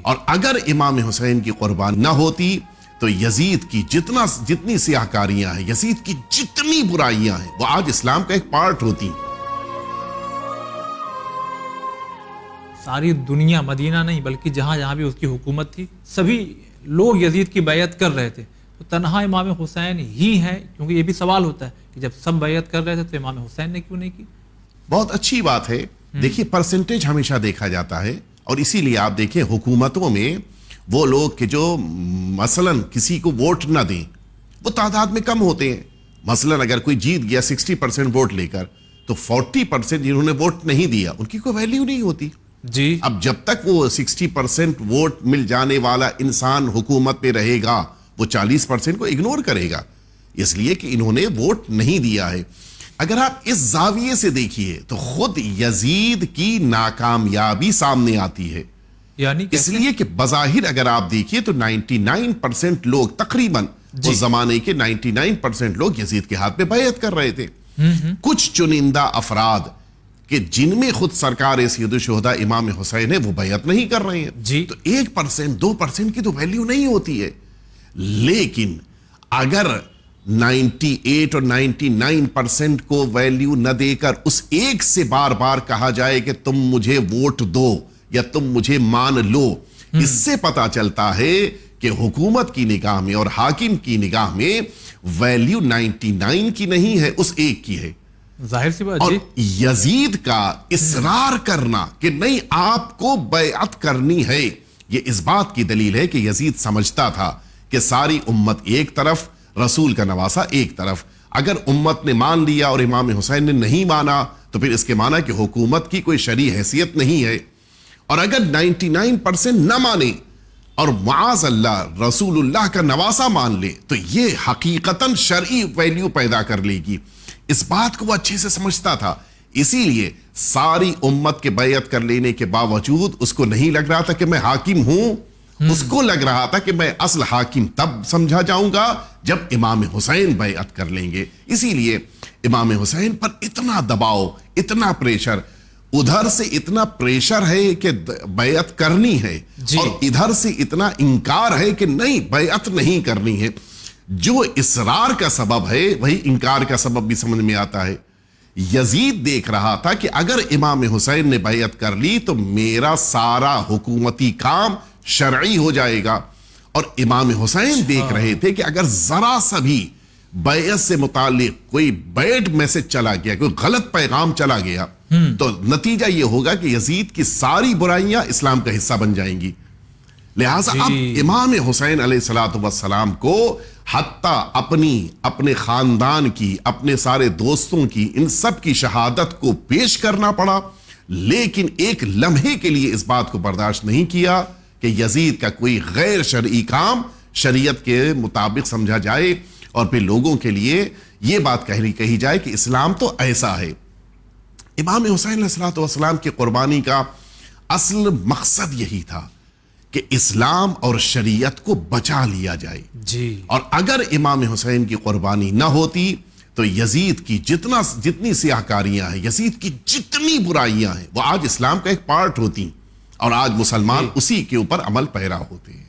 اور اگر امام حسین کی قربانی نہ ہوتی تو یزید کی جتنی سیاہکاریاں ہیں، یزید کی جتنی برائیاں ہیں، وہ آج اسلام کا ایک پارٹ ہوتی۔ ساری دنیا، مدینہ نہیں بلکہ جہاں جہاں بھی اس کی حکومت تھی، سبھی لوگ یزید کی بیعت کر رہے تھے، تو تنہا امام حسین ہی ہے، کیونکہ یہ بھی سوال ہوتا ہے کہ جب سب بیعت کر رہے تھے تو امام حسین نے کیوں نہیں کی؟ بہت اچھی بات ہے۔ دیکھیے پرسنٹیج ہمیشہ دیکھا جاتا ہے، اور اسی لیے آپ دیکھیں حکومتوں میں وہ لوگ کہ جو مثلا کسی کو ووٹ نہ دیں وہ تعداد میں کم ہوتے ہیں۔ مثلا اگر کوئی جیت گیا 60% ووٹ لے کر، تو 40% جنہوں نے ووٹ نہیں دیا ان کی کوئی ویلیو نہیں ہوتی۔ جی اب جب تک وہ 60% ووٹ مل جانے والا انسان حکومت پہ رہے گا، وہ 40% کو اگنور کرے گا، اس لیے کہ انہوں نے ووٹ نہیں دیا ہے۔ اگر آپ اس زاویے سے دیکھیے تو خود یزید کی ناکامیابی سامنے آتی ہے، یعنی اس لیے کہ بظاہر اگر آپ دیکھیے تو 99% لوگ، تقریباً اس زمانے کے 99% لوگ یزید کے ہاتھ پہ بیعت کر رہے تھے۔ کچھ چنندہ افراد کہ جن میں خود سرکار سید الشہداء امام حسین ہے وہ بیعت نہیں کر رہے ہیں، جی تو 1% 2% کی تو ویلیو نہیں ہوتی ہے۔ لیکن اگر 98 اور 99% کو ویلیو نہ دے کر اس ایک سے بار بار کہا جائے کہ تم مجھے ووٹ دو یا تم مجھے مان لو، اس سے پتا چلتا ہے کہ حکومت کی نگاہ میں اور حاکم کی نگاہ میں ویلیو 99 کی نہیں ہے، اس ایک کی ہے۔ ظاہر سی بات اور جی۔ یزید کا اصرار کرنا کہ نہیں آپ کو بیعت کرنی ہے، یہ اس بات کی دلیل ہے کہ یزید سمجھتا تھا کہ ساری امت ایک طرف، رسول کا نواسہ ایک طرف۔ اگر امت نے مان لیا اور امام حسین نے نہیں مانا تو پھر اس کے معنی کہ حکومت کی کوئی شرعی حیثیت نہیں ہے۔ اور اگر 99% نہ مانے اور معاذ اللہ رسول اللہ کا نواسہ مان لے تو یہ حقیقتاً شرعی ویلیو پیدا کر لے گی۔ اس بات کو وہ اچھے سے سمجھتا تھا، اسی لیے ساری امت کے بیعت کر لینے کے باوجود اس کو نہیں لگ رہا تھا کہ میں حاکم ہوں، اس کو لگ رہا تھا کہ میں اصل حاکم تب سمجھا جاؤں گا جب امام حسین بیعت کر لیں گے۔ اسی لیے امام حسین پر اتنا دباؤ، اتنا پریشر، ادھر سے اتنا پریشر ہے کہ بیعت کرنی ہے اور ادھر سے اتنا انکار ہے کہ نہیں بیعت نہیں کرنی ہے۔ جو اصرار کا سبب ہے وہی انکار کا سبب بھی سمجھ میں آتا ہے۔ یزید دیکھ رہا تھا کہ اگر امام حسین نے بیعت کر لی تو میرا سارا حکومتی کام شرعی ہو جائے گا، اور امام حسین دیکھ رہے تھے کہ اگر ذرا سا بھی بیعت سے متعلق کوئی بیڈ میسج چلا گیا، کوئی غلط پیغام چلا گیا، تو نتیجہ یہ ہوگا کہ یزید کی ساری برائیاں اسلام کا حصہ بن جائیں گی۔ لہٰذا اب امام حسین علیہ السلام کو حتیٰ اپنے خاندان کی، اپنے سارے دوستوں کی، ان سب کی شہادت کو پیش کرنا پڑا، لیکن ایک لمحے کے لیے اس بات کو برداشت نہیں کیا کہ یزید کا کوئی غیر شرعی کام شریعت کے مطابق سمجھا جائے اور پھر لوگوں کے لیے یہ بات کہی جائے کہ اسلام تو ایسا ہے۔ امام حسین علیہ السلام کی قربانی کا اصل مقصد یہی تھا کہ اسلام اور شریعت کو بچا لیا جائے۔ جی اور اگر امام حسین کی قربانی نہ ہوتی تو یزید کی جتنی سیاہکاریاں ہیں، یزید کی جتنی برائیاں ہیں، وہ آج اسلام کا ایک پارٹ ہوتی، اور آج مسلمان اسی کے اوپر عمل پیرا ہوتے ہیں۔